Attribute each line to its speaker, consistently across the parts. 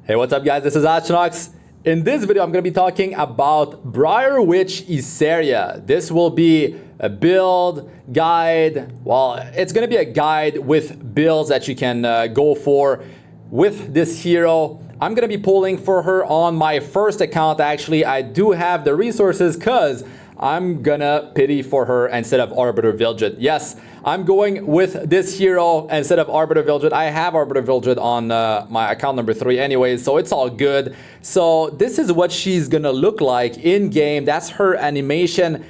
Speaker 1: Hey, what's up guys? This is Astranox. In this video, I'm going to be talking about Briar Witch Iseria. This will be a build guide. Well, it's going to be a guide with builds that you can go for with this hero. I'm going to be pulling for her on my first account. Actually, I do have the resources because I'm gonna pity for her instead of Arbiter Vildred. Yes, I'm going with this hero instead of Arbiter Vildred. I have Arbiter Vildred on my account number 3 anyways, so it's all good. So this is what she's gonna look like in game. That's her animation.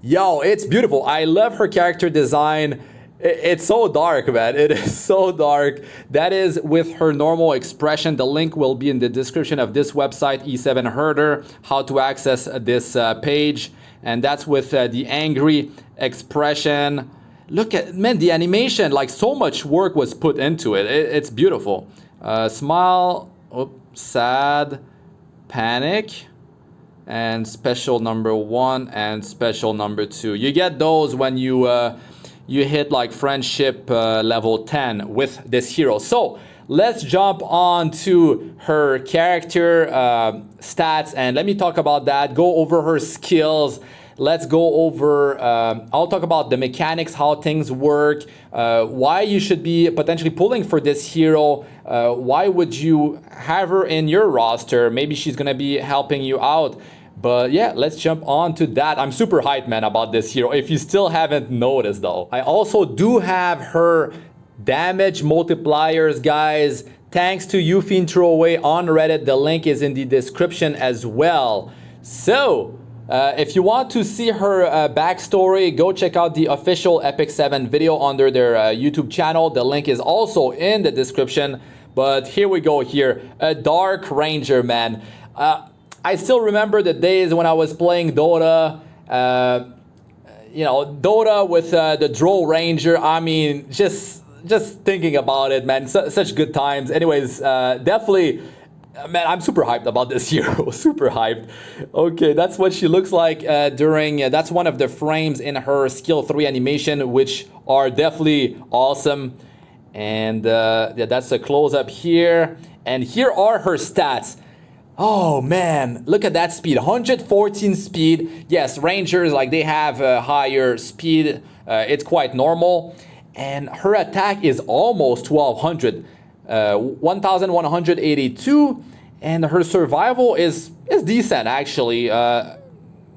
Speaker 1: Yo, it's beautiful. I love her character design. It's so dark, man. It is so dark. That is with her normal expression. The link will be in the description of this website, E7 Herder, how to access this page. And that's with the angry expression. Look at, man, the animation, like so much work was put into it. It's beautiful. Smile, sad, panic, and special number 1 and special number 2. You get those when you hit like friendship level 10 with this hero. So let's jump on to her character stats and let me talk about that. Go over her skills. Let's go over, I'll talk about the mechanics, how things work, why you should be potentially pulling for this hero. Why would you have her in your roster? Maybe she's gonna be helping you out. But yeah, let's jump on to that. I'm super hyped, man, about this hero. If you still haven't noticed, though. I also do have her damage multipliers, guys. Thanks to YufineThrowaway on Reddit. The link is in the description as well. So, if you want to see her backstory, go check out the official Epic 7 video under their YouTube channel. The link is also in the description. But here we go here. A Dark Ranger, man. I still remember the days when I was playing Dota, you know, Dota with the Drow Ranger. I mean, just thinking about it, man, such good times. Anyways, definitely, man, I'm super hyped about this hero, super hyped. Okay, that's what she looks like during, that's one of the frames in her skill 3 animation, which are definitely awesome. And yeah, that's a close-up here. And here are her stats. Oh man, look at that speed, 114 speed. Yes, Rangers, like they have a higher speed. It's quite normal. And her attack is almost 1200, 1182. And her survival is decent, actually.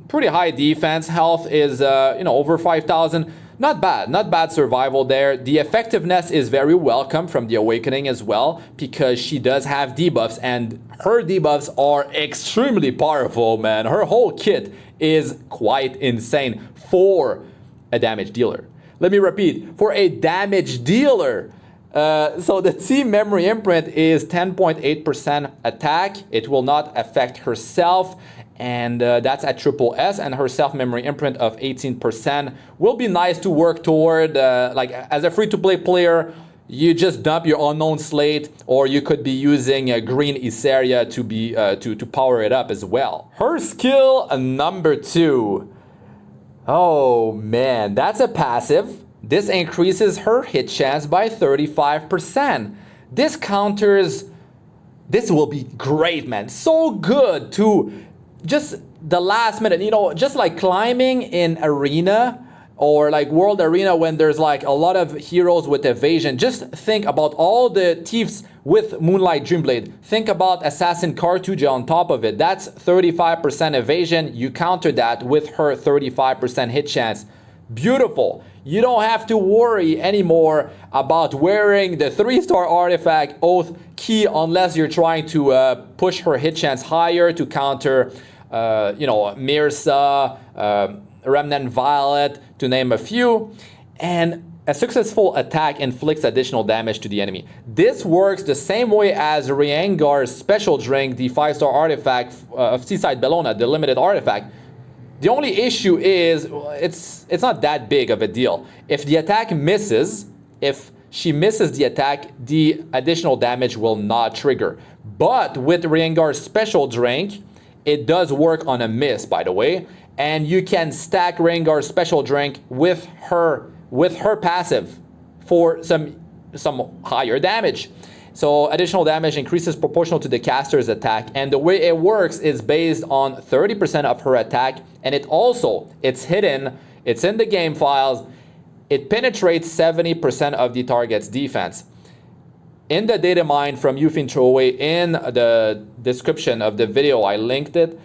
Speaker 1: Pretty high defense. Health is, you know, over 5000. Not bad survival there. The effectiveness is very welcome from the Awakening as well, because she does have debuffs, and her debuffs are extremely powerful, man. Her whole kit is quite insane for a damage dealer. Let me repeat, for a damage dealer. So the team memory imprint is 10.8% attack. It will not affect herself. And that's at triple S, and her self-memory imprint of 18% will be nice to work toward. Like as a free-to-play player, you just dump your unknown slate, or you could be using a green Iseria to be to power it up as well. Her skill number 2. Oh man, that's a passive. This increases her hit chance by 35%. This counters. This will be great, man. So good to just the last minute, you know, just like climbing in arena or like world arena when there's like a lot of heroes with evasion. Just think about all the thieves with Moonlight Dreamblade. Think about Assassin Cartouche on top of it. That's 35% evasion. You counter that with her 35% hit chance. Beautiful. You don't have to worry anymore about wearing the 3-star artifact Oath Key unless you're trying to push her hit chance higher to counter you know, Mirsa, Remnant Violet, to name a few. And a successful attack inflicts additional damage to the enemy. This works the same way as Riengar's special drink, the 5-star artifact of Seaside Bellona, the limited artifact. The only issue is it's not that big of a deal. If the attack misses, if she misses the attack, the additional damage will not trigger. But with Riengar's special drink, it does work on a miss, by the way, and you can stack Riengar's special drink with her passive for some higher damage. So additional damage increases proportional to the caster's attack, and the way it works is based on 30% of her attack, and it's hidden, it's in the game files, it penetrates 70% of the target's defense. In the data mine from YufineThrowaway, in the description of the video, I linked it.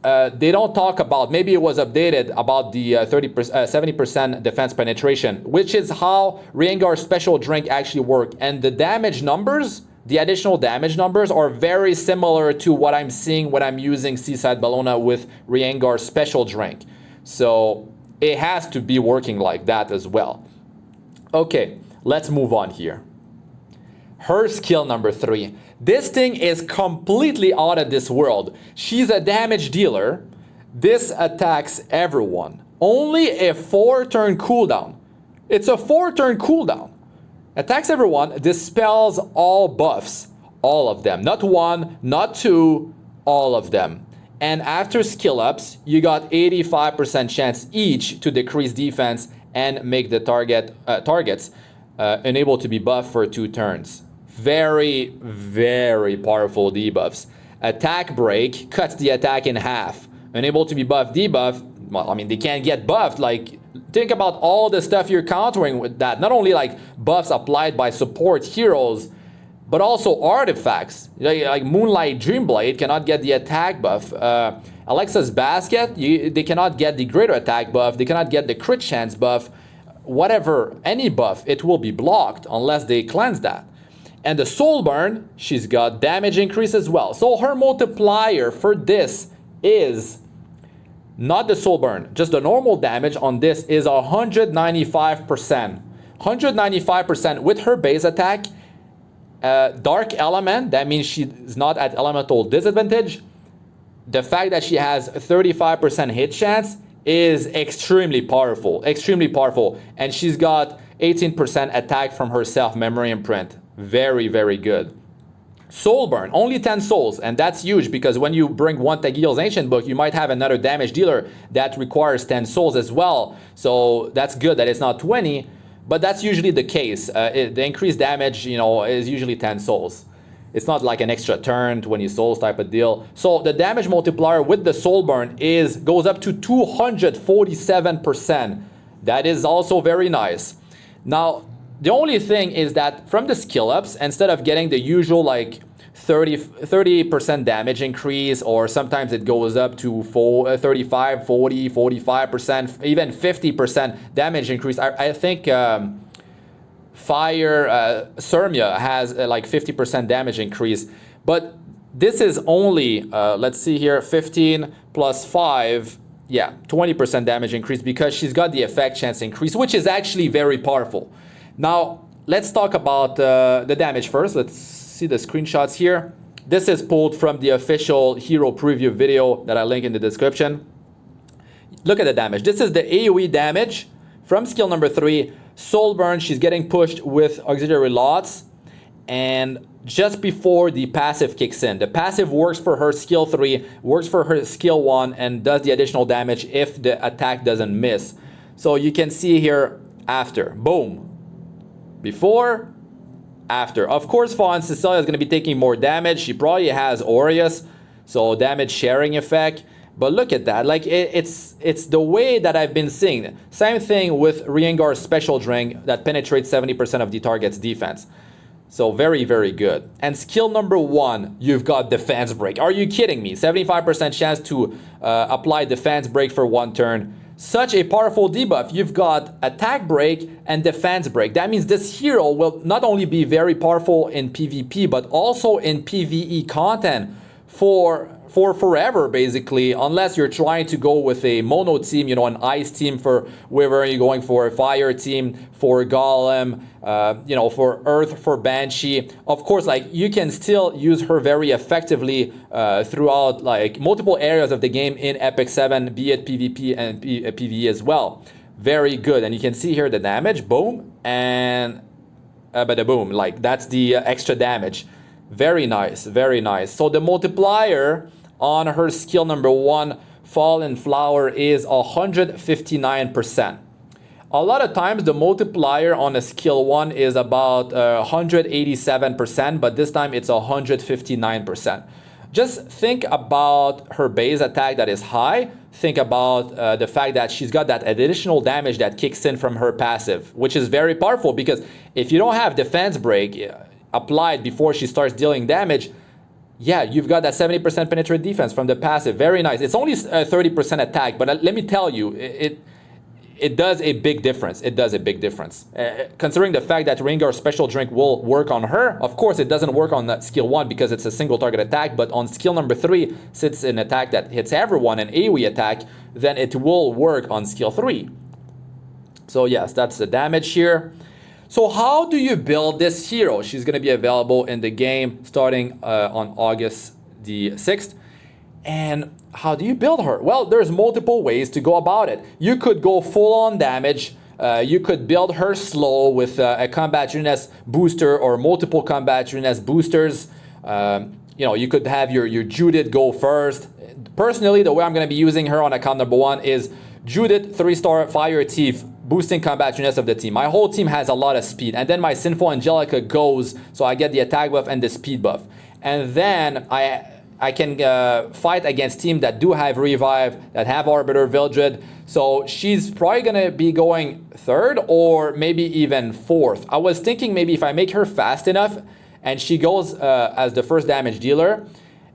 Speaker 1: They don't talk about, maybe it was updated, about the 70% defense penetration, which is how Riengar's special drink actually work. And the damage numbers, the additional damage numbers, are very similar to what I'm seeing when I'm using Seaside Bellona with Riengar's special drink. So it has to be working like that as well. Okay, let's move on here. Her skill number 3. This thing is completely out of this world. She's a damage dealer. This attacks everyone. Only a 4-turn cooldown. It's a 4-turn cooldown. Attacks everyone, dispels all buffs. All of them. Not 1, not 2, all of them. And after skill ups, you got 85% chance each to decrease defense and make the targets unable to be buffed for 2 turns. Very, very powerful debuffs. Attack break cuts the attack in half. Unable to be buffed, debuff. Well, I mean, they can't get buffed. Like, think about all the stuff you're countering with that. Not only like buffs applied by support heroes, but also artifacts. Like Moonlight Dreamblade cannot get the attack buff. Alexa's Basket, they cannot get the greater attack buff. They cannot get the crit chance buff. Whatever, any buff, it will be blocked unless they cleanse that. And the Soul Burn, she's got damage increase as well. So her multiplier for this is not the Soul Burn, just the normal damage on this is 195%. 195% with her base attack. Dark Element, that means she's not at elemental disadvantage. The fact that she has 35% hit chance is extremely powerful. Extremely powerful. And she's got 18% attack from her self-memory imprint. Very, very good. Soul Burn, only 10 souls, and that's huge because when you bring one Tagil's Ancient Book, you might have another damage dealer that requires 10 souls as well. So that's good that it's not 20, but that's usually the case. The increased damage, is usually 10 souls. It's not like an extra turn, 20 souls type of deal. So the damage multiplier with the Soul Burn goes up to 247%. That is also very nice. Now, the only thing is that from the skill ups, instead of getting the usual like 30% damage increase, or sometimes it goes up to 35, 40, 45%, even 50% damage increase. I think Fire Sermia has like 50% damage increase. But this is only, let's see here, 15 plus 5, yeah, 20% damage increase because she's got the effect chance increase, which is actually very powerful. Now, let's talk about the damage first. Let's see the screenshots here. This is pulled from the official hero preview video that I link in the description. Look at the damage. This is the AoE damage from skill number 3. Soul Burn, she's getting pushed with auxiliary lots. And just before the passive kicks in. The passive works for her skill 3, works for her skill 1, and does the additional damage if the attack doesn't miss. So you can see here after. Boom. Before, after. Of course, Fawn Cecilia is going to be taking more damage. She probably has Aureus, so damage sharing effect. But look at that. Like it's the way that I've been seeing. Same thing with Riengar's special drink that penetrates 70% of the target's defense. So very, very good. And skill number 1, you've got defense break. Are you kidding me? 75% chance to apply defense break for 1 turn. Such a powerful debuff. You've got attack break and defense break. That means this hero will not only be very powerful in PvP, but also in PvE content for forever, basically, unless you're trying to go with a mono team, an ice team for Wyvern, you're going for a fire team, for Golem, for Earth, for Banshee. Of course, like, you can still use her very effectively throughout, like, multiple areas of the game in Epic 7, be it PvP and PvE as well. Very good. And you can see here the damage, boom, and bada boom, like, that's the extra damage. Very nice, very nice. So the multiplier on her skill number 1, Fallen Flower, is 159%. A lot of times the multiplier on a skill 1 is about 187%, but this time it's 159%. Just think about her base attack that is high. Think about the fact that she's got that additional damage that kicks in from her passive, which is very powerful, because if you don't have defense break applied before she starts dealing damage, yeah, you've got that 70% penetrate defense from the passive. Very nice. It's only 30% attack, but let me tell you, it does a big difference. It does a big difference. Considering the fact that Rengar Special Drink will work on her, of course it doesn't work on that skill 1 because it's a single target attack, but on skill number 3, since it's an attack that hits everyone, an AoE attack, then it will work on skill 3. So yes, that's the damage here. So how do you build this hero? She's going to be available in the game starting on August the 6th. And how do you build her? Well, there's multiple ways to go about it. You could go full on damage. You could build her slow with a combat readiness booster or multiple combat readiness boosters. You could have your Judith go first. Personally, the way I'm going to be using her on account number 1 is Judith 3-star Fire Thief, boosting combat readiness of the team. My whole team has a lot of speed, and then my Sinful Angelica goes, so I get the attack buff and the speed buff. And then I can fight against teams that do have Revive, that have Arbiter Vildred. So she's probably going to be going 3rd or maybe even 4th. I was thinking maybe if I make her fast enough and she goes as the first damage dealer,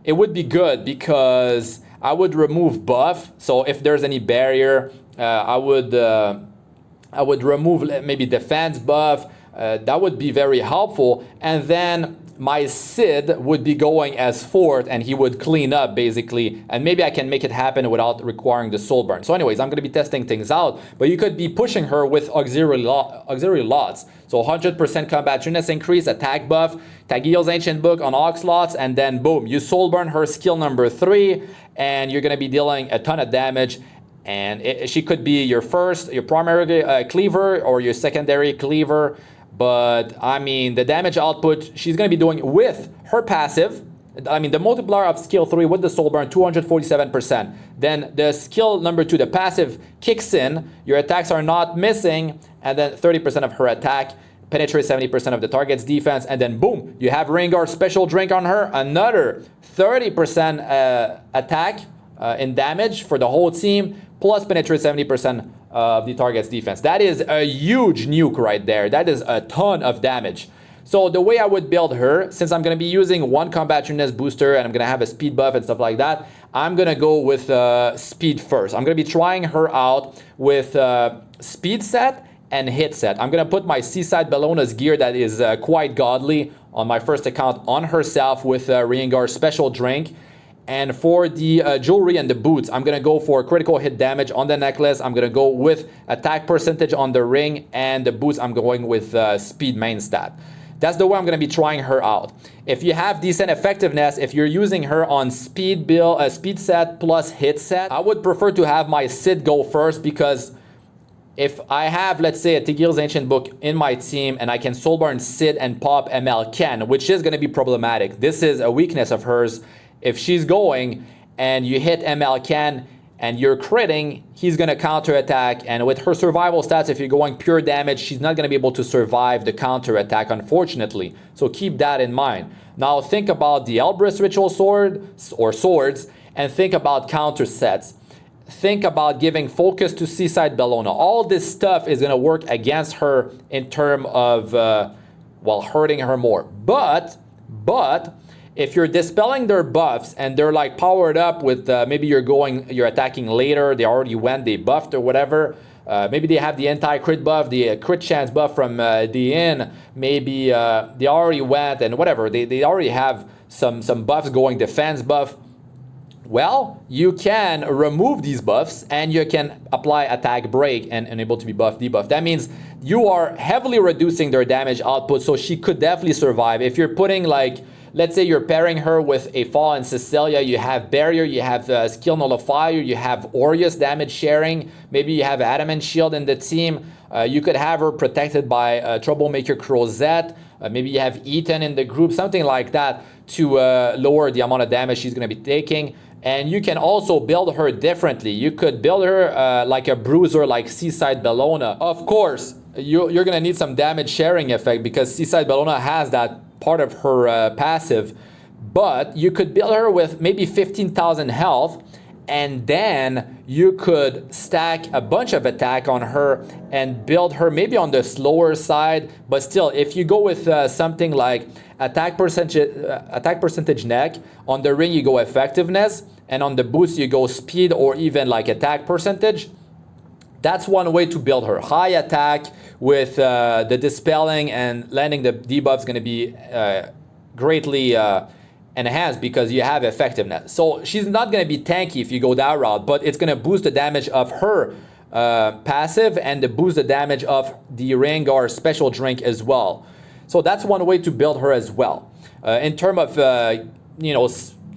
Speaker 1: it would be good because I would remove buff. So if there's any barrier, I would remove maybe defense buff. That would be very helpful. And then my Sid would be going as 4th, and he would clean up basically, and maybe I can make it happen without requiring the soul burn. So anyways, I'm going to be testing things out, but you could be pushing her with auxiliary lots. So 100% combat readiness increase, attack buff, Tagil's Ancient Book on aux slots, and then boom, you soul burn her skill number 3, and you're going to be dealing a ton of damage. And she could be your primary cleaver or your secondary cleaver. But I mean, the damage output she's going to be doing with her passive, I mean, the multiplier of skill 3 with the soul burn, 247%. Then the skill number 2, the passive, kicks in. Your attacks are not missing, and then 30% of her attack penetrates 70% of the target's defense, and then boom, you have Rengar Special Drink on her, another 30% attack in damage for the whole team, plus penetrate 70% of the target's defense. That is a huge nuke right there. That is a ton of damage. So the way I would build her, since I'm going to be using 1 combat readiness booster and I'm going to have a speed buff and stuff like that, I'm going to go with speed first. I'm going to be trying her out with speed set and hit set. I'm going to put my Seaside Bellona's gear that is quite godly on my first account on herself with Rengar Special Drink. And for the jewelry and the boots, I'm going to go for critical hit damage on the necklace. I'm going to go with attack percentage on the ring, and the boots I'm going with speed main stat. That's the way I'm going to be trying her out. If you have decent effectiveness, if you're using her on speed build, speed set plus hit set, I would prefer to have my Sid go first, because if I have, let's say, a Tagil's Ancient Book in my team and I can soulburn Sid and pop ML Ken, which is going to be problematic. This is a weakness of hers. If she's going and you hit ML Ken and you're critting, he's going to counterattack. And with her survival stats, if you're going pure damage, she's not going to be able to survive the counterattack, unfortunately. So keep that in mind. Now think about the Elbrus Ritual Sword or swords, and think about counter sets. Think about giving focus to Seaside Bellona. All this stuff is going to work against her in terms of, hurting her more. But if you're dispelling their buffs and they're like powered up with maybe you're attacking later, they already went, they buffed or whatever. Maybe they have the anti-crit buff, the crit chance buff from the inn. Maybe they already went and whatever. They already have some buffs going, defense buff. Well, you can remove these buffs and you can apply attack break and enable to be buff, debuff. That means you are heavily reducing their damage output, so she could definitely survive. If you're putting let's say you're pairing her with a Fallen Cecilia, you have Barrier, you have Skill Nullifier, you have Aureus damage sharing, maybe you have Adamant Shield in the team, you could have her protected by Troublemaker Crozet, maybe you have Ethan in the group, something like that to lower the amount of damage she's going to be taking. And you can also build her differently. You could build her like a bruiser, like Seaside Bellona. Of course, you're gonna need some damage sharing effect because Seaside Bellona has that part of her passive. But you could build her with maybe 15,000 health, and then you could stack a bunch of attack on her and build her maybe on the slower side. But still, if you go with something like attack percentage neck, on the ring you go effectiveness, and on the boost you go speed or even like attack percentage. That's one way to build her. High attack with the dispelling and landing the debuff is going to be greatly enhanced because you have effectiveness. So she's not going to be tanky if you go that route, but it's going to boost the damage of her passive and boost the damage of the Rengar special drink as well. So that's one way to build her as well. In terms of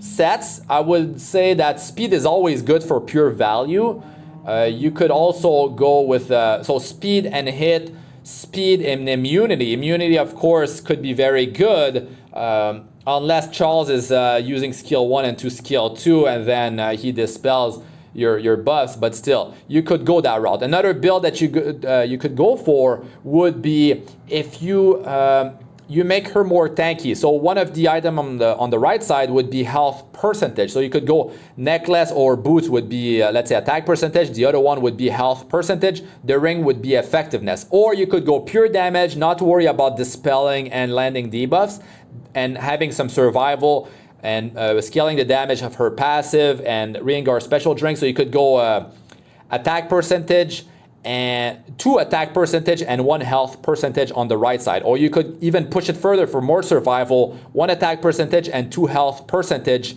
Speaker 1: sets, I would say that speed is always good for pure value. You could also go with so speed and hit, speed and immunity. Immunity, of course, could be very good unless Charles is using skill 1 and 2 skill 2, and then he dispels your buffs. But still, you could go that route. Another build that you could go for would be if you make her more tanky. So one of the items on the right side would be health percentage. So you could go necklace or boots would be let's say attack percentage. The other one would be health percentage. The ring would be effectiveness. Or you could go pure damage, not to worry about dispelling and landing debuffs, and having some survival and scaling the damage of her passive and Rengar special drink. So you could go attack percentage and 2 attack percentage and 1 health percentage on the right side. Or you could even push it further for more survival, 1 attack percentage and 2 health percentage,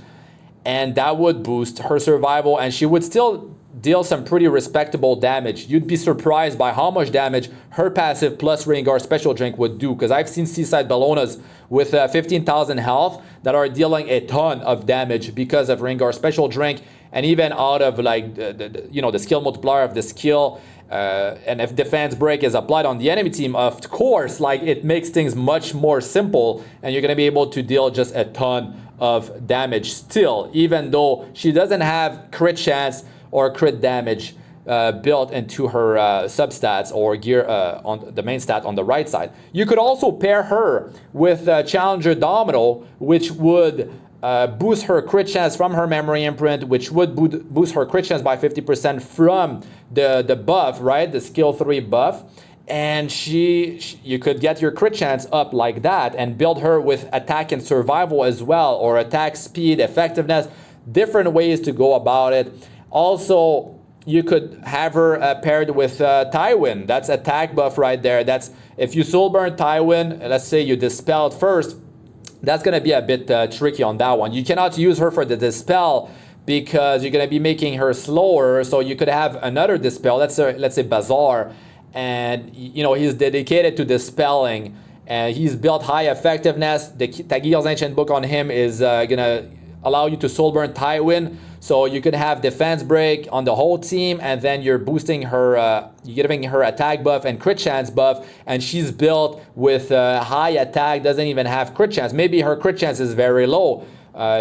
Speaker 1: and that would boost her survival, and she would still deal some pretty respectable damage. You'd be surprised by how much damage her passive plus Rengar special drink would do, because I've seen Seaside Bellonas with 15,000 health that are dealing a ton of damage because of Rengar special drink, and even out of like the skill multiplier of the skill. And if defense break is applied on the enemy team, of course, like it makes things much more simple, and you're going to be able to deal just a ton of damage still, even though she doesn't have crit chance or crit damage built into her substats or gear on the main stat on the right side. You could also pair her with Challenger Domino, which would boost her crit chance from her memory imprint, which would boost her crit chance by 50% from the buff, right? The skill 3 buff. And you could get your crit chance up like that and build her with attack and survival as well, or attack, speed, effectiveness, different ways to go about it. Also, you could have her paired with Tywin. That's attack buff right there. That's if you soul burn Tywin, let's say you dispelled first, that's going to be a bit tricky on that one. You cannot use her for the dispel because you're going to be making her slower. So you could have another dispel. Let's say Bazaar, and he's dedicated to dispelling, and he's built high effectiveness. The Tagir's Ancient Book on him is going to allow you to soul burn Tywin. So you could have defense break on the whole team, and then you're boosting her, you're giving her attack buff and crit chance buff, and she's built with high attack, doesn't even have crit chance. Maybe her crit chance is very low.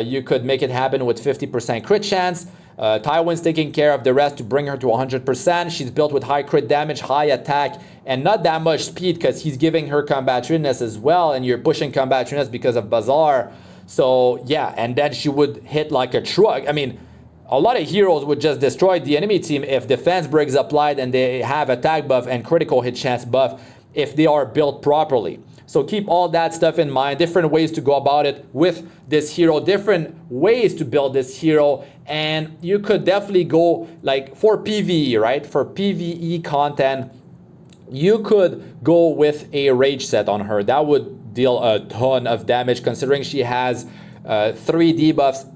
Speaker 1: You could make it happen with 50% crit chance. Tywin's taking care of the rest to bring her to 100%. She's built with high crit damage, high attack, and not that much speed because he's giving her combat readiness as well, and you're pushing combat readiness because of Bazaar. So yeah, and then she would hit like a truck. I mean, a lot of heroes would just destroy the enemy team if defense breaks applied and they have attack buff and critical hit chance buff if they are built properly. So keep all that stuff in mind, different ways to go about it with this hero, different ways to build this hero. And you could definitely go like for PVE, right? For PVE content, you could go with a rage set on her. That would deal a ton of damage considering she has 3 debuffs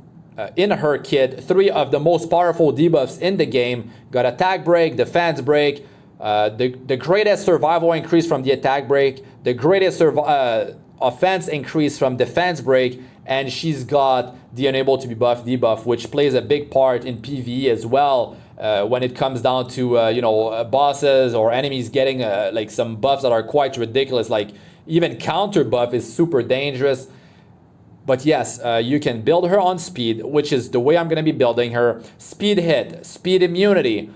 Speaker 1: in her kit, 3 of the most powerful debuffs in the game. Got attack break, defense break, the greatest survival increase from the attack break, the greatest offense increase from defense break, and she's got the unable to be buffed debuff, which plays a big part in PvE as well. When it comes down to bosses or enemies getting like some buffs that are quite ridiculous, like even counter buff is super dangerous. But yes, you can build her on speed, which is the way I'm going to be building her. Speed hit, speed immunity.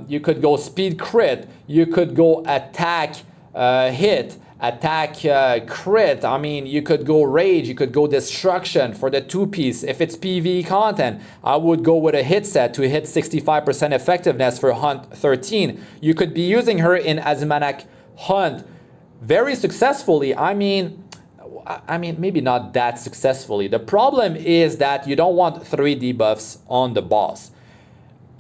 Speaker 1: You could go speed crit. You could go attack hit, attack crit. I mean, you could go rage. You could go destruction for the 2-piece. If it's PvE content, I would go with a hit set to hit 65% effectiveness for Hunt 13. You could be using her in Azmanac Hunt very successfully. I mean, maybe not that successfully. The problem is that you don't want 3 debuffs on the boss.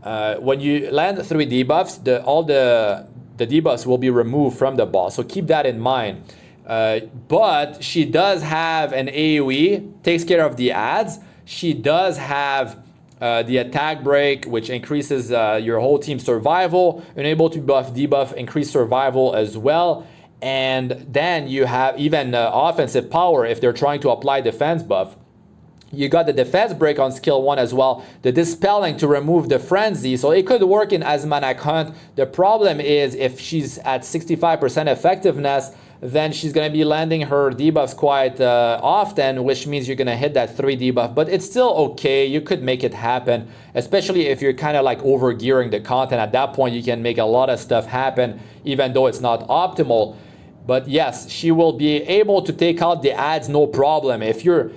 Speaker 1: When you land 3 debuffs, all the debuffs will be removed from the boss. So keep that in mind. But she does have an AoE, takes care of the adds. She does have the attack break, which increases your whole team's survival. Enable to buff, debuff, increase survival as well. And then you have even offensive power if they're trying to apply defense buff. You got the defense break on skill 1 as well. The dispelling to remove the frenzy. So it could work in Azmanac Hunt. The problem is if she's at 65% effectiveness, then she's going to be landing her debuffs quite often, which means you're going to hit that 3 debuff. But it's still okay. You could make it happen, especially if you're kind of like over gearing the content. At that point, you can make a lot of stuff happen, even though it's not optimal. But yes, she will be able to take out the adds no problem. If you're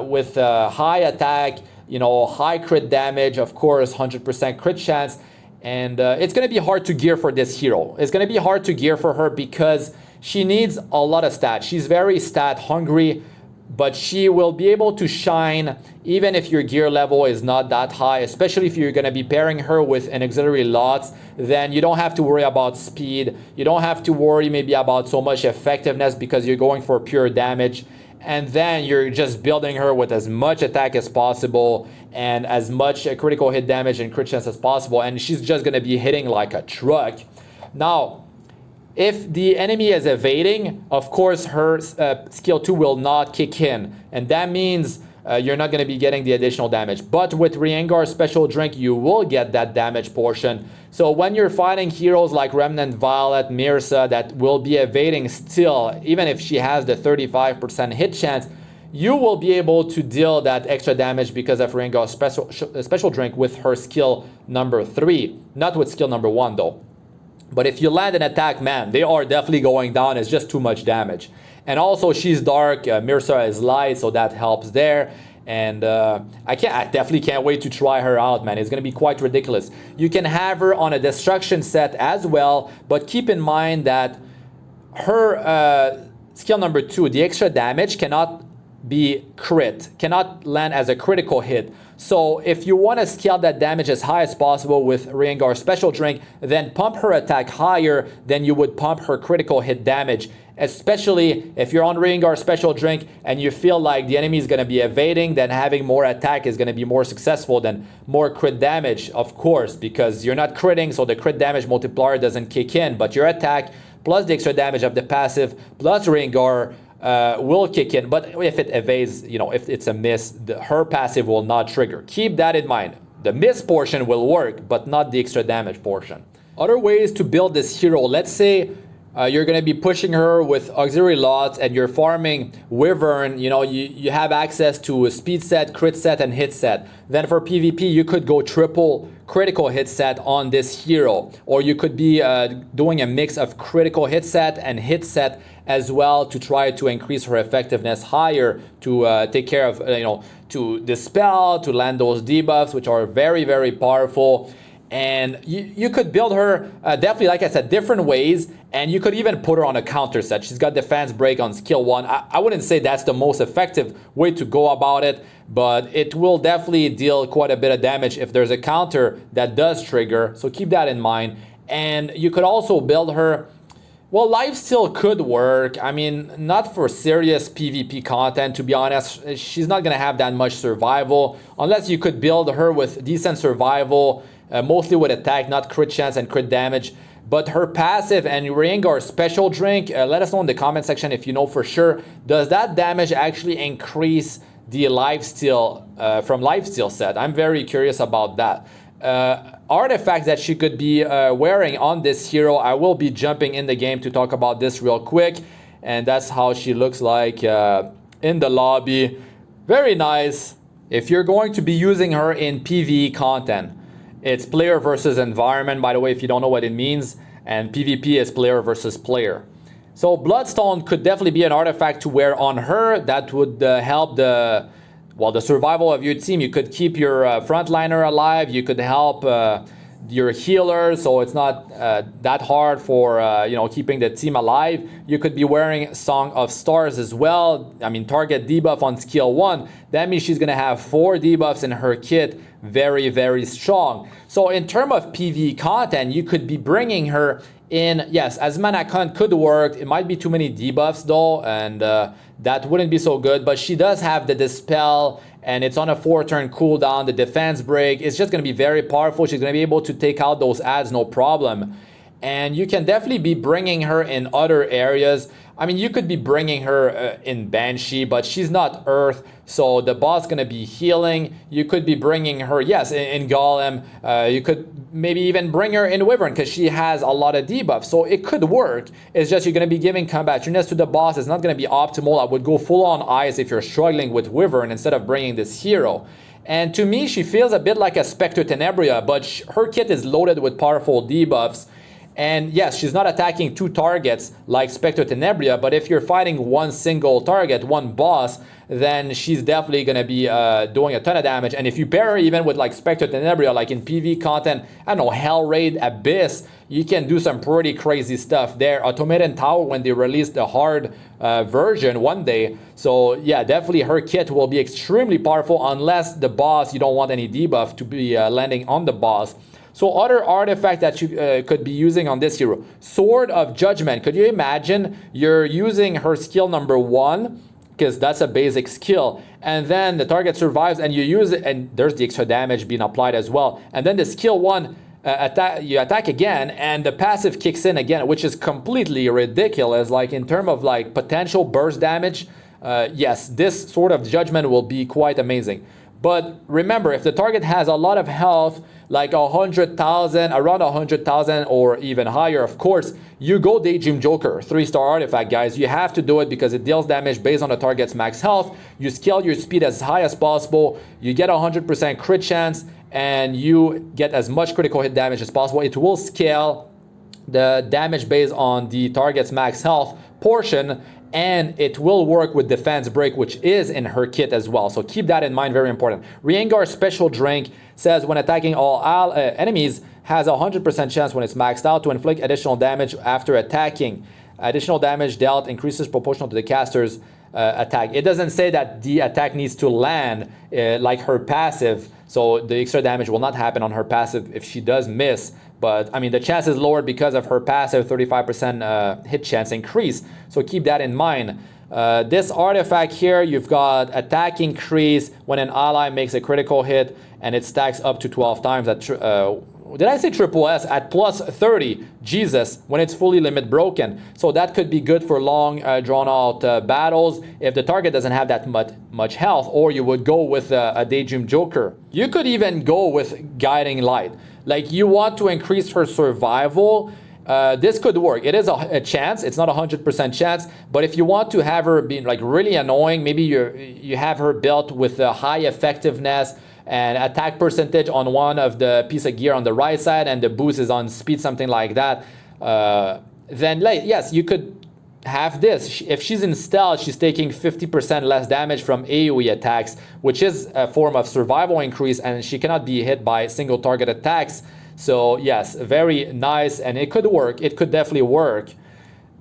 Speaker 1: with high attack, high crit damage, of course, 100% crit chance. And it's going to be hard to gear for this hero. It's going to be hard to gear for her because she needs a lot of stats. She's very stat hungry, but she will be able to shine even if your gear level is not that high, especially if you're going to be pairing her with an auxiliary lots. Then you don't have to worry about speed. You don't have to worry maybe about so much effectiveness because you're going for pure damage. And then you're just building her with as much attack as possible and as much critical hit damage and crit chance as possible. And she's just going to be hitting like a truck. Now, if the enemy is evading, of course, her skill 2 will not kick in. And that means you're not going to be getting the additional damage. But with Riengar's special drink, you will get that damage portion. So when you're fighting heroes like Remnant Violet, Mirsa, that will be evading still, even if she has the 35% hit chance, you will be able to deal that extra damage because of Riengar's special drink with her skill number 3. Not with skill number 1 though. But if you land an attack, man, they are definitely going down. It's just too much damage. And also, she's dark. Mirsa is light, so that helps there. And I definitely can't wait to try her out, man. It's going to be quite ridiculous. You can have her on a destruction set as well, but keep in mind that her skill number 2, the extra damage, cannot be crit, cannot land as a critical hit. So if you want to scale that damage as high as possible with Riengar's special drink, then pump her attack higher than you would pump her critical hit damage. Especially if you're on Riengar's special drink and you feel like the enemy is going to be evading, then having more attack is going to be more successful than more crit damage, of course, because you're not critting, so the crit damage multiplier doesn't kick in, but your attack plus the extra damage of the passive plus Riengar will kick in. But if it evades, if it's a miss, her passive will not trigger. Keep that in mind. The miss portion will work, but not the extra damage portion. Other ways to build this hero, let's say you're going to be pushing her with auxiliary lots and you're farming Wyvern. You have access to a speed set, crit set, and hit set. Then for PvP, you could go triple critical hit set on this hero, or you could be doing a mix of critical hit set and hit set as well to try to increase her effectiveness higher, to take care of, to dispel, to land those debuffs, which are very, very powerful. And you could build her definitely, like I said, different ways. And you could even put her on a counter set. She's got defense break on skill 1. I wouldn't say that's the most effective way to go about it, but it will definitely deal quite a bit of damage if there's a counter that does trigger. So keep that in mind. And you could also build her. Well, lifesteal could work. I mean, not for serious PvP content, to be honest. She's not going to have that much survival unless you could build her with decent survival, mostly with attack, not crit chance and crit damage. But her passive and Riengar's special drink, let us know in the comment section if you know for sure. Does that damage actually increase the lifesteal from lifesteal set? I'm very curious about that. Artifacts that she could be wearing on this hero. I will be jumping in the game to talk about this real quick. And that's how she looks like in the lobby. Very nice. If you're going to be using her in PvE content, it's player versus environment, by the way, if you don't know what it means, and PvP is player versus player. So Bloodstone could definitely be an artifact to wear on her. That would help the survival of your team. You could keep your frontliner alive. You could help your healer, so it's not that hard for keeping the team alive. You could be wearing Song of Stars as well. I mean, target debuff on skill 1. That means she's gonna have 4 debuffs in her kit. Very, very strong. So in terms of PvE content, you could be bringing her in. Yes, as mana con could work. It might be too many debuffs though, and that wouldn't be so good. But she does have the Dispel, and it's on a 4-turn cooldown. The defense break is just going to be very powerful. She's going to be able to take out those ads no problem. And you can definitely be bringing her in other areas. I mean, you could be bringing her in Banshee, but she's not Earth, so the boss is going to be healing. You could be bringing her, yes, in Golem. You could maybe even bring her in Wyvern because she has a lot of debuffs, so it could work. It's just you're going to be giving combat tuneness to the boss. It's not going to be optimal. I would go full on ice if you're struggling with Wyvern instead of bringing this hero. And to me, she feels a bit like a Spectre Tenebria, but her kit is loaded with powerful debuffs. And yes, she's not attacking 2 targets like Spectre Tenebria, but if you're fighting one single target, one boss, then she's definitely going to be doing a ton of damage. And if you pair her even with like Spectre Tenebria, like in PvE content, I don't know, Hell Raid, Abyss, you can do some pretty crazy stuff there. Automated Tower when they released the hard version one day. So yeah, definitely her kit will be extremely powerful unless the boss, you don't want any debuff to be landing on the boss. So other artifact that you could be using on this hero, Sword of Judgment. Could you imagine you're using her skill number 1, because that's a basic skill, and then the target survives and you use it, and there's the extra damage being applied as well. And then the skill 1, you attack again, and the passive kicks in again, which is completely ridiculous. Like in terms of like potential burst damage, yes, this Sword of Judgment will be quite amazing. But remember, if the target has a lot of health, like 100,000, around 100,000 or even higher, of course, you go Daydream Joker, 3-star artifact, guys. You have to do it because it deals damage based on the target's max health. You scale your speed as high as possible. You get 100% crit chance, and you get as much critical hit damage as possible. It will scale the damage based on the target's max health portion, and it will work with defense break, which is in her kit as well. So keep that in mind, very important. Riengar Special Drink says when attacking all enemies, has a 100% chance when it's maxed out to inflict additional damage after attacking. Additional damage dealt increases proportional to the caster's attack. It doesn't say that the attack needs to land like her passive, so the extra damage will not happen on her passive if she does miss. But I mean, the chance is lowered because of her passive 35% hit chance increase. So keep that in mind. This artifact here, you've got attack increase when an ally makes a critical hit, and it stacks up to 12 times. Did I say triple S? At plus 30. Jesus, when it's fully limit broken. So that could be good for long drawn out battles if the target doesn't have that much health, or you would go with a Daydream Joker. You could even go with Guiding Light. Like you want to increase her survival, this could work. It is a chance. It's not 100% chance, but if you want to have her be like really annoying, maybe you have her built with a high effectiveness and attack percentage on one of the piece of gear on the right side, and the boost is on speed, something like that. Then yes, you could have this. If she's in stealth, she's taking 50% less damage from AoE attacks, which is a form of survival increase, and she cannot be hit by single target attacks. So yes, very nice, and it could work. It could definitely work.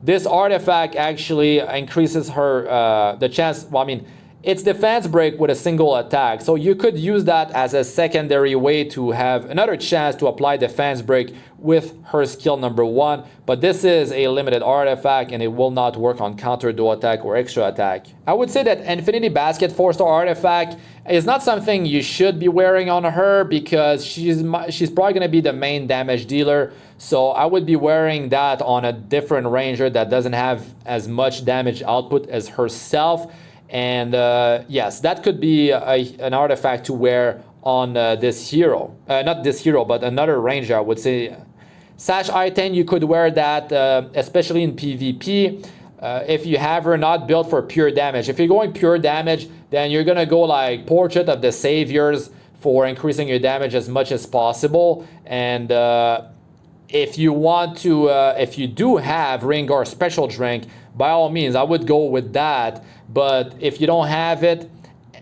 Speaker 1: This artifact actually increases her the chance. Well, I mean, it's defense break with a single attack, so you could use that as a secondary way to have another chance to apply defense break with her skill number 1. But this is a limited artifact, and it will not work on counter dual attack or extra attack. I would say that Infinity Basket 4-star artifact is not something you should be wearing on her because she's probably going to be the main damage dealer. So I would be wearing that on a different ranger that doesn't have as much damage output as herself. And yes, that could be an artifact to wear on this hero. Not this hero, but another ranger, I would say. Sash I-10, you could wear that, especially in PvP. if you have her not built for pure damage. If you're going pure damage, then you're gonna go like Portrait of the Saviors for increasing your damage as much as possible. And if you want to, if you do have Ringar Special Drink, by all means, I would go with that. But if you don't have it,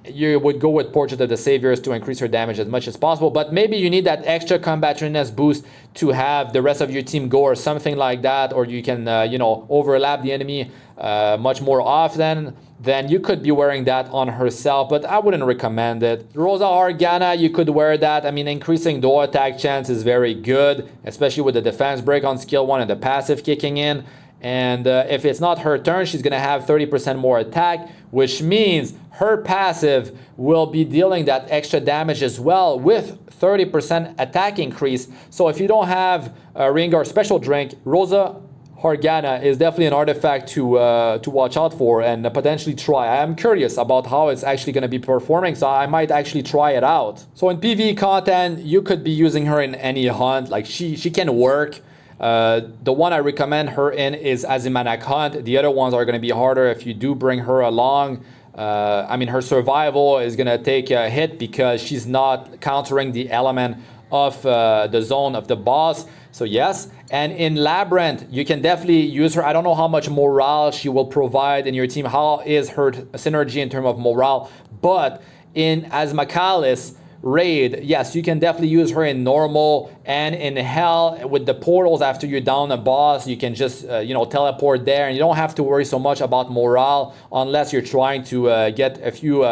Speaker 1: you would go with Portrait of the Saviors to increase your damage as much as possible. But maybe you need that extra combat readiness boost to have the rest of your team go or something like that, or you can overlap the enemy much more often. Then you could be wearing that on herself, but I wouldn't recommend it. Rosa Argana, you could wear that. I mean, increasing dual attack chance is very good, especially with the defense break on skill 1 and the passive kicking in. And if it's not her turn, she's going to have 30% more attack, which means her passive will be dealing that extra damage as well with 30% attack increase. So if you don't have a Ringar Special Drink, Rosa Argana is definitely an artifact to watch out for and potentially try. I'm curious about how it's actually going to be performing, so I might actually try it out. So in PvE content, you could be using her in any hunt. Like she can work. The one I recommend her in is Azimanak Hunt. The other ones are going to be harder if you do bring her along. I mean, her survival is going to take a hit because she's not countering the element of the zone of the boss. So yes, and in Labyrinth, you can definitely use her. I don't know how much morale she will provide in your team. How is her synergy in terms of morale? But in Asmakalis raid, yes, you can definitely use her in normal and in hell with the portals. After you're down a boss, you can just teleport there, and you don't have to worry so much about morale unless you're trying to get a few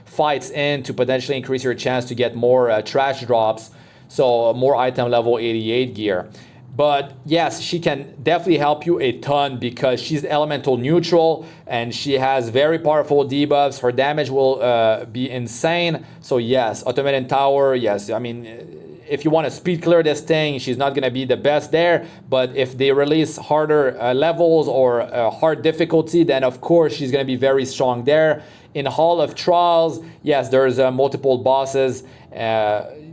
Speaker 1: fights in to potentially increase your chance to get more trash drops, so more item level 88 gear. But yes, she can definitely help you a ton because she's elemental neutral and she has very powerful debuffs. Her damage will be insane. So yes, Automated Tower, yes. I mean, if you want to speed clear this thing, she's not going to be the best there. But if they release harder levels or hard difficulty, then of course she's going to be very strong there. In Hall of Trials, yes, there's multiple bosses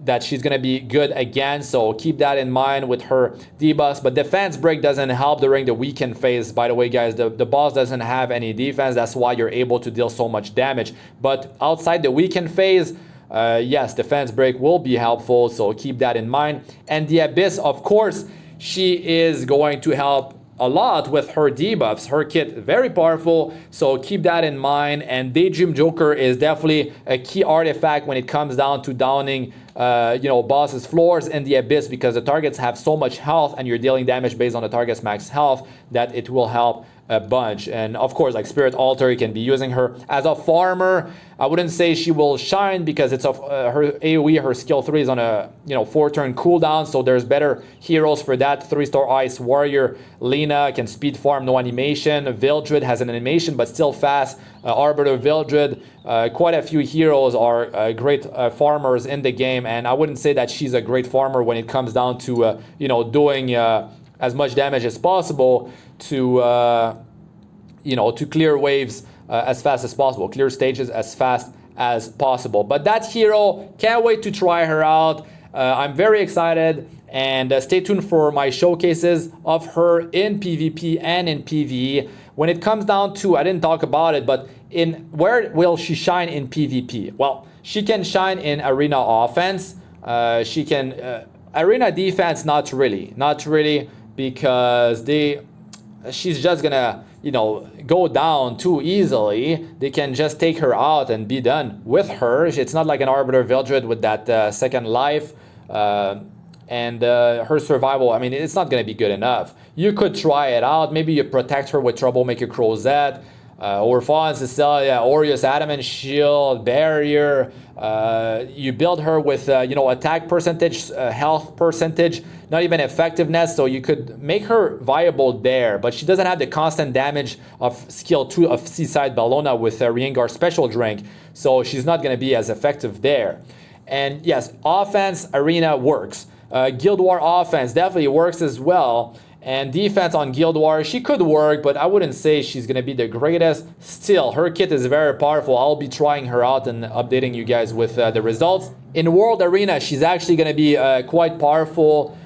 Speaker 1: that she's going to be good against, so keep that in mind with her debuffs. But defense break doesn't help during the weaken phase. By the way, guys, the boss doesn't have any defense. That's why you're able to deal so much damage. But outside the weaken phase, yes, defense break will be helpful, so keep that in mind. And the Abyss, of course, she is going to help a lot with her debuffs. Her kit very powerful, so keep that in mind. And Daydream Joker is definitely a key artifact when it comes down to downing bosses floors in the Abyss, because the targets have so much health and you're dealing damage based on the target's max health that it will help a bunch. And of course, like Spirit Altar, you can be using her as a farmer. I wouldn't say she will shine because it's of her AoE, her skill 3 is on a 4-turn cooldown, so there's better heroes for that. 3-star Ice Warrior LENA can speed farm, no animation. Vildred has an animation but still fast. Arbiter Vildred, quite a few heroes are great farmers in the game, and I wouldn't say that she's a great farmer when it comes down to doing as much damage as possible to to clear waves as fast as possible, clear stages as fast as possible. But that hero, can't wait to try her out. I'm very excited, and stay tuned for my showcases of her in PvP and in PvE. When it comes down to, I didn't talk about it, but in where will she shine in PvP? Well, she can shine in arena offense. She can arena defense, not really, because she's just gonna go down too easily. They can just take her out and be done with her. It's not like an Arbiter Vildred with that second life. And her survival, I mean, it's not going to be good enough. You could try it out. Maybe you protect her with Troublemaker Crozet, or Fallen Cecilia, Aureus Adamant Shield, Barrier. You build her with, attack percentage, health percentage, not even effectiveness, so you could make her viable there. But she doesn't have the constant damage of skill 2 of Seaside Bellona with Riengar Special Drink, so she's not going to be as effective there. And yes, offense, arena works. Guild War offense definitely works as well. And defense on Guild War, she could work, but I wouldn't say she's going to be the greatest. Still, her kit is very powerful. I'll be trying her out and updating you guys with the results. In World Arena, she's actually going to be quite powerful.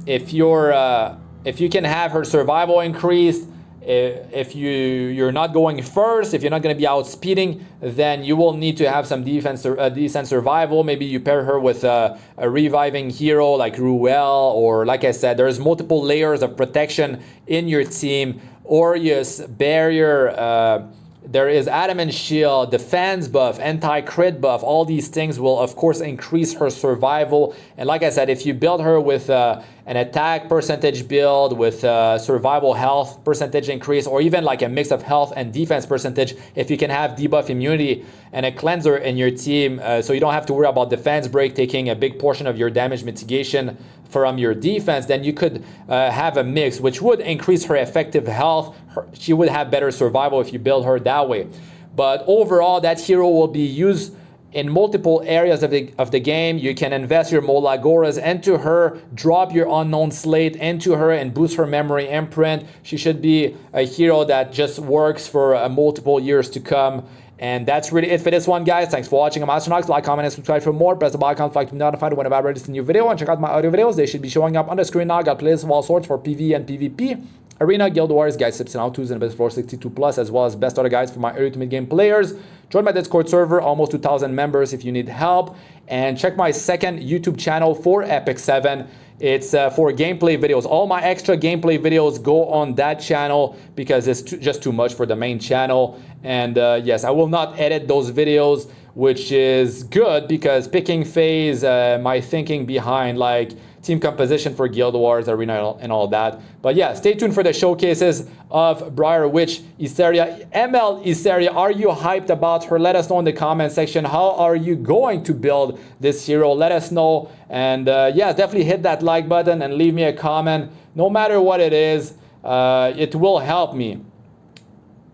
Speaker 1: If you can have her survival increased if you're not going first, if you're not going to be outspeeding, then you will need to have some decent survival. Maybe you pair her with a reviving hero like Ruel, or like I said, there's multiple layers of protection in your team. Aureus, barrier, there is adamant shield, defense buff, anti-crit buff. All these things will of course increase her survival. And like I said, if you build her with an attack percentage build with survival health percentage increase, or even like a mix of health and defense percentage, if you can have debuff immunity and a cleanser in your team, so you don't have to worry about defense break taking a big portion of your damage mitigation from your defense, then you could have a mix which would increase her effective health. She would have better survival if you build her that way. But overall, that hero will be used in multiple areas of the game. You can invest your MolaGoras into her, drop your unknown slate into her, and boost her memory imprint. She should be a hero that just works for multiple years to come. And that's really it for this one, guys. Thanks for watching. I'm Astranox. Like, comment, and subscribe for more. Press the bell icon to be notified whenever I release a new video. And check out my audio videos. They should be showing up on the screen now. I got playlists of all sorts for PVE and PvP, Arena, Guild Wars, guides, tips, and how-tos, and best floor 62+, as well as best other guides for my early to mid-game players. Join my Discord server, almost 2,000 members if you need help. And check my second YouTube channel for Epic 7. It's for gameplay videos. All my extra gameplay videos go on that channel because it's just too much for the main channel. And yes, I will not edit those videos, which is good because picking phase, my thinking behind like team composition for Guild Wars, Arena, and all that. But yeah, stay tuned for the showcases of Briar Witch Iseria. ML Iseria, are you hyped about her? Let us know in the comment section. How are you going to build this hero? Let us know. And yeah, definitely hit that like button and leave me a comment. No matter what it is, it will help me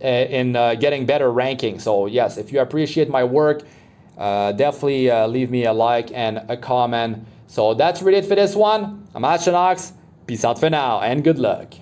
Speaker 1: in getting better ranking. So yes, if you appreciate my work, definitely leave me a like and a comment. So that's really it for this one. I'm Astranox. Peace out for now and good luck.